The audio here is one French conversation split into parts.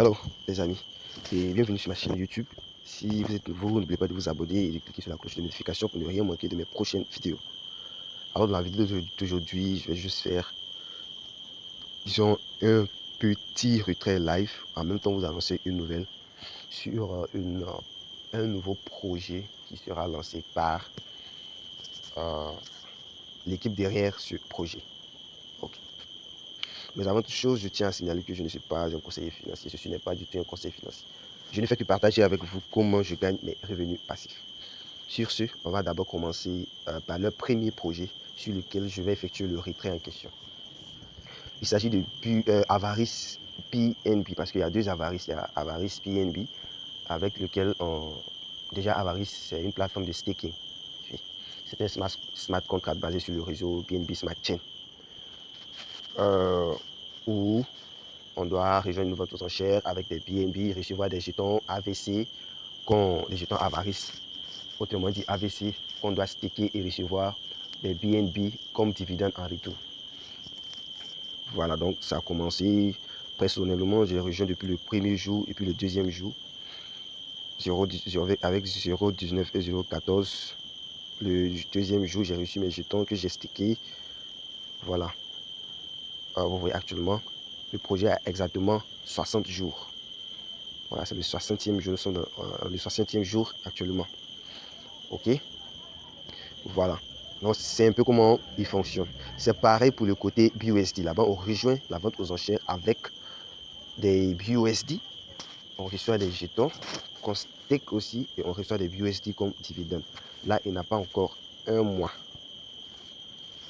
Hello les amis et bienvenue sur ma chaîne YouTube. Si vous êtes nouveau, n'oubliez pas de vous abonner et de cliquer sur la cloche de notification pour ne rien manquer de mes prochaines vidéos. Alors dans la vidéo d'aujourd'hui, je vais juste faire, disons, un petit retrait live. En même temps, vous annoncer une nouvelle sur un nouveau projet qui sera lancé par l'équipe derrière ce projet. Ok. Mais avant toute chose, je tiens à signaler que je ne suis pas un conseiller financier. Ceci n'est pas du tout un conseil financier. Je ne fais que partager avec vous comment je gagne mes revenus passifs. Sur ce, on va d'abord commencer par le premier projet sur lequel je vais effectuer le retrait en question. Il s'agit de Avaris PNB parce qu'il y a deux Avaris. Il y a Avaris PNB avec lequel déjà Avaris, c'est une plateforme de staking. C'est un smart contract basé sur le réseau BNB Smart Chain. Où on doit rejoindre une vente aux enchères avec des BNB, recevoir des jetons AVC, des jetons Avaris, autrement dit AVC, qu'on doit staker et recevoir des BNB comme dividende en retour. Voilà, donc ça a commencé. Personnellement, j'ai rejoint depuis le premier jour et puis le deuxième jour, avec 0,19 et 0,14. Le deuxième jour, j'ai reçu mes jetons que j'ai stakés. Voilà. Vous voyez actuellement, le projet a exactement 60 jours. Voilà, c'est le 60e jour. Nous sommes dans le 60e jour actuellement. Ok. Voilà. Donc, c'est un peu comment il fonctionne. C'est pareil pour le côté BUSD. Là-bas, on rejoint la vente aux enchères avec des BUSD. On reçoit des jetons qu'on stake aussi et on reçoit des BUSD comme dividende. Là, il n'a pas encore un mois.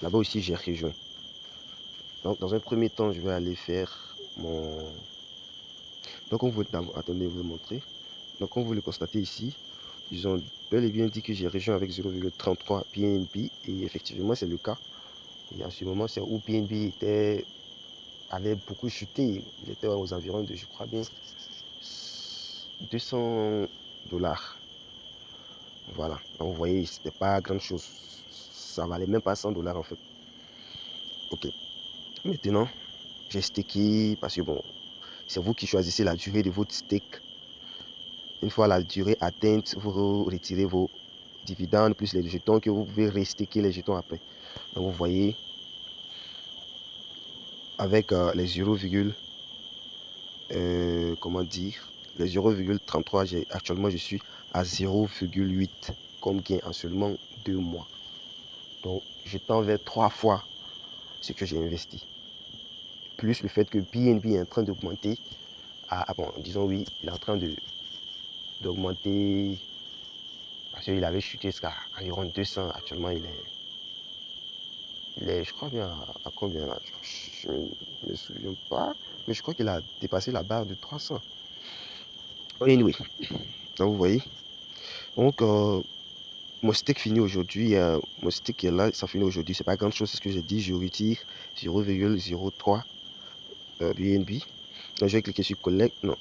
Là-bas aussi, j'ai rejoint. Donc, dans un premier temps, je vais aller faire mon... Donc, on vous... Attendez, vous montrer. Donc, comme vous le constatez ici, ils ont bel et bien dit que j'ai rejoint avec 0,33 BNB et effectivement, c'est le cas. Et à ce moment, c'est où BNB avait beaucoup chuté. Il était aux environs de, je crois bien, 200 $. Voilà. Donc, vous voyez, c'était pas grand chose. Ça valait même pas 100 $ en fait. Ok. Maintenant, j'ai stacké parce que bon, c'est vous qui choisissez la durée de votre stake. Une fois la durée atteinte, vous retirez vos dividendes plus les jetons que vous pouvez restaker les jetons après. Donc, vous voyez, avec les 0, comment dire, les 0,33, actuellement je suis à 0,8 comme gain en seulement 2 mois. Donc je tends vers 3 fois ce que j'ai investi. Plus le fait que BNB est en train d'augmenter. Bon, disons oui, il est en train d'augmenter parce qu'il avait chuté jusqu'à environ 200. Actuellement, il est je crois bien à combien là? Je ne me souviens pas, mais je crois qu'il a dépassé la barre de 300. Anyway, donc vous voyez. Donc, mon stick finit aujourd'hui. Mon stick qui est là, ça finit aujourd'hui. C'est pas grand chose, c'est ce que j'ai dit. Je retire 0,03 BNB. Donc, je vais cliquer sur Collect. Non,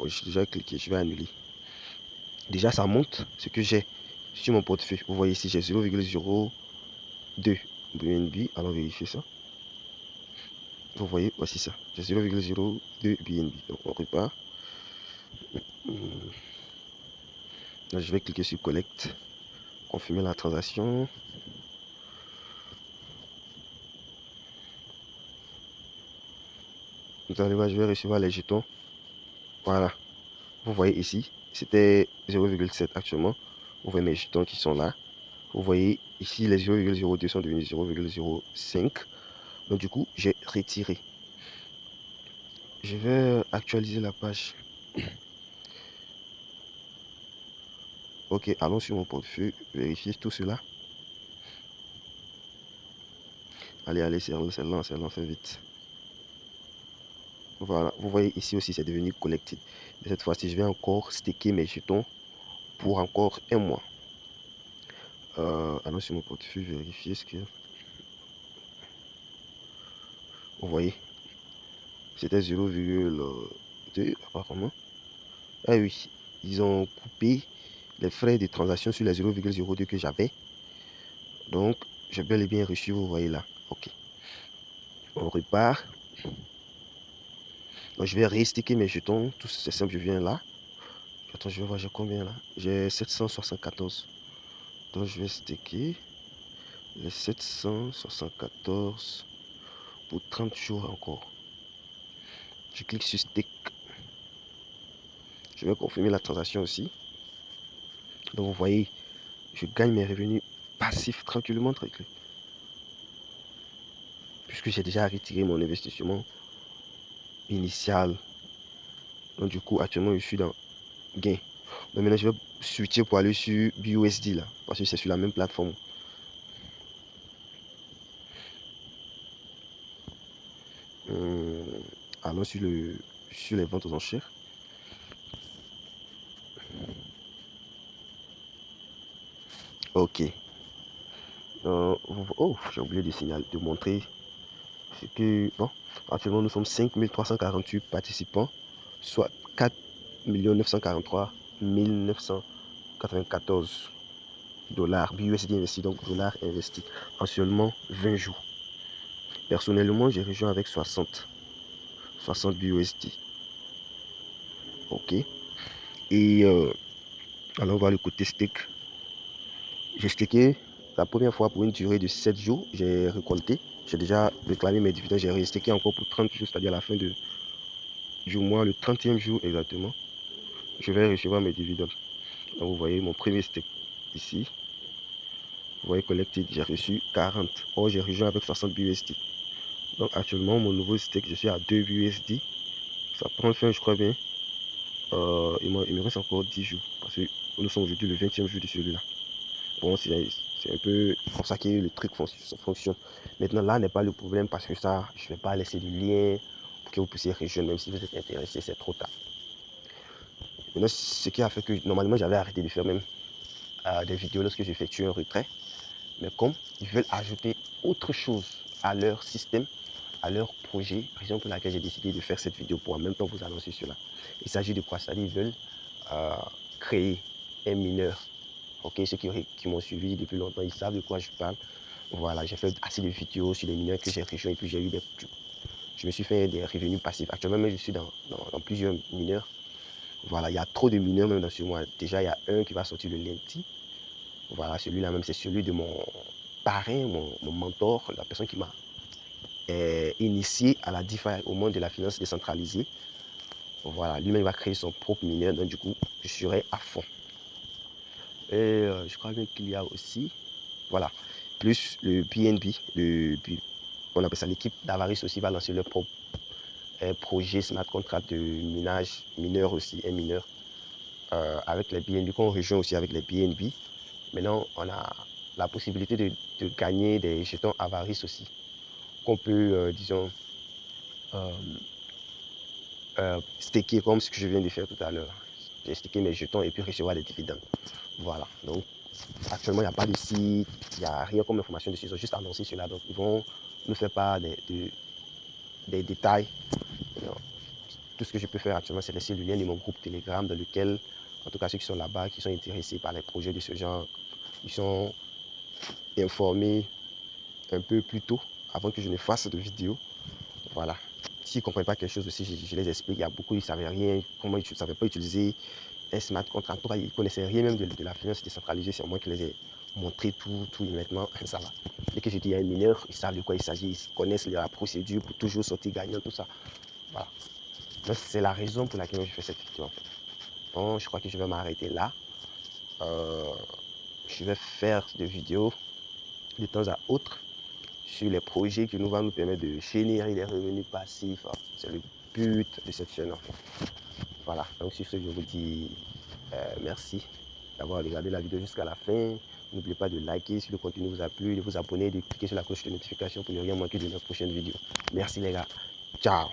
j'ai déjà cliqué. Je vais annuler. Déjà, ça monte ce que j'ai sur mon portefeuille. Vous voyez ici, j'ai 0,02 BNB. Allons vérifier ça. Vous voyez, voici ça. J'ai 0,02 BNB. Donc, on repart. Là, je vais cliquer sur Collect. Confirmer la transaction. Vous allez voir, je vais recevoir les jetons. Voilà. Vous voyez ici, c'était 0,7 actuellement. Vous voyez mes jetons qui sont là. Vous voyez ici, les 0,02 sont devenus 0,05. Donc du coup, j'ai retiré. Je vais actualiser la page. Ok, allons sur mon portefeuille, vérifier tout cela. Allez, c'est lent, fait vite. Voilà, vous voyez ici aussi, c'est devenu collected. Mais cette fois-ci, je vais encore staker mes jetons pour encore un mois. Allons sur mon portefeuille, vérifier ce que... Vous voyez, c'était 0,2 apparemment. Ah oui, ils ont coupé les frais de transaction sur les 0,02 que j'avais. Donc, j'ai bel et bien reçu, vous voyez là. Ok. On repart. Donc, je vais restaker mes jetons. Tout c'est simple, je viens là. Attends, je vais voir, j'ai combien là? J'ai 774. Donc, je vais staker les 774 pour 30 jours encore. Je clique sur stake. Je vais confirmer la transaction aussi. Donc, vous voyez, je gagne mes revenus passifs tranquillement, puisque j'ai déjà retiré mon investissement initial. Donc, du coup, actuellement, je suis dans gain. Mais maintenant, je vais switcher pour aller sur BUSD là, parce que c'est sur la même plateforme. Allons sur les ventes aux enchères. Ok. Oh, j'ai oublié de montrer ce que... Bon, actuellement, nous sommes 5348 participants, soit 4 943 994 dollars BUSD investis, donc dollars investis en seulement 20 jours. Personnellement, j'ai rejoint avec 60 BUSD. Ok. Et allons voir le côté stake. J'ai staké la première fois pour une durée de 7 jours. J'ai récolté. J'ai déjà réclamé mes dividendes. J'ai restaké encore pour 30 jours, c'est-à-dire à la fin du mois, le 30e jour exactement. Je vais recevoir mes dividendes. Donc vous voyez mon premier stake ici. Vous voyez collected, j'ai reçu 40. Or j'ai rejoint avec 60 BUSD. Donc actuellement mon nouveau stake, je suis à 2 BUSD. Ça prend fin, je crois bien. Il me reste encore 10 jours. Parce que nous sommes aujourd'hui le 20e jour de celui-là. Bon, c'est un peu comme ça que le truc fonctionne. Maintenant, là n'est pas le problème parce que ça, je ne vais pas laisser de lien pour que vous puissiez rejoindre, même si vous êtes intéressé, c'est trop tard. Maintenant, ce qui a fait que normalement, j'avais arrêté de faire même des vidéos lorsque j'effectue un retrait. Mais comme ils veulent ajouter autre chose à leur système, à leur projet, raison pour laquelle j'ai décidé de faire cette vidéo pour en même temps vous annoncer cela. Il s'agit de quoi? C'est-à-dire ils veulent créer un mineur. Ok, ceux qui m'ont suivi depuis longtemps, ils savent de quoi je parle. Voilà, j'ai fait assez de vidéos sur les mineurs que j'ai rejoints et puis j'ai eu je me suis fait des revenus passifs. Actuellement, même je suis dans plusieurs mineurs. Voilà, il y a trop de mineurs même dans ce mois. Déjà, il y a un qui va sortir le lundi. Voilà, celui-là même, c'est celui de mon parrain, mon mentor, la personne qui m'a initié à la DeFi, au monde de la finance décentralisée. Voilà, lui-même va créer son propre mineur, donc du coup, je serai à fond. Et je crois bien qu'il y a aussi, voilà, plus le BNB, on appelle ça l'équipe d'Avaris aussi va lancer leur propre projet smart contract de mineur aussi, un mineur, avec les BNB, qu'on rejoint aussi avec les BNB. Maintenant, on a la possibilité de gagner des jetons Avaris aussi, qu'on peut, disons, staker comme ce que je viens de faire tout à l'heure. J'ai staké mes jetons et puis recevoir des dividendes. Voilà, donc actuellement, il n'y a pas de site, il n'y a rien comme information dessus, ils ont juste annoncé cela. Donc, ils vont nous faire part des détails. Tout ce que je peux faire actuellement, c'est laisser le lien de mon groupe Telegram dans lequel, en tout cas, ceux qui sont là-bas, qui sont intéressés par les projets de ce genre, ils sont informés un peu plus tôt avant que je ne fasse de vidéo. Voilà. S'ils ne comprennent pas quelque chose aussi, je les explique. Il y a beaucoup, ils ne savaient rien, comment ils ne savaient pas utiliser un smart contract. En tout cas, ils ne connaissaient rien même de la finance décentralisée. C'est moi qui les ai montré tout et maintenant, ça va. Dès que je dis à un mineur, ils savent de quoi il s'agit, ils connaissent la procédure pour toujours sortir gagnant, tout ça. Voilà. C'est la raison pour laquelle je fais cette vidéo en fait. Bon, je crois que je vais m'arrêter là. Je vais faire des vidéos de temps à autre sur les projets qui nous vont nous permettre de générer des revenus passifs. C'est le but de cette chaîne en fait. Voilà, donc sur ce, je vous dis merci d'avoir regardé la vidéo jusqu'à la fin. N'oubliez pas de liker si le contenu vous a plu, de vous abonner, de cliquer sur la cloche de notification pour ne rien manquer de notre prochaine vidéo. Merci les gars. Ciao.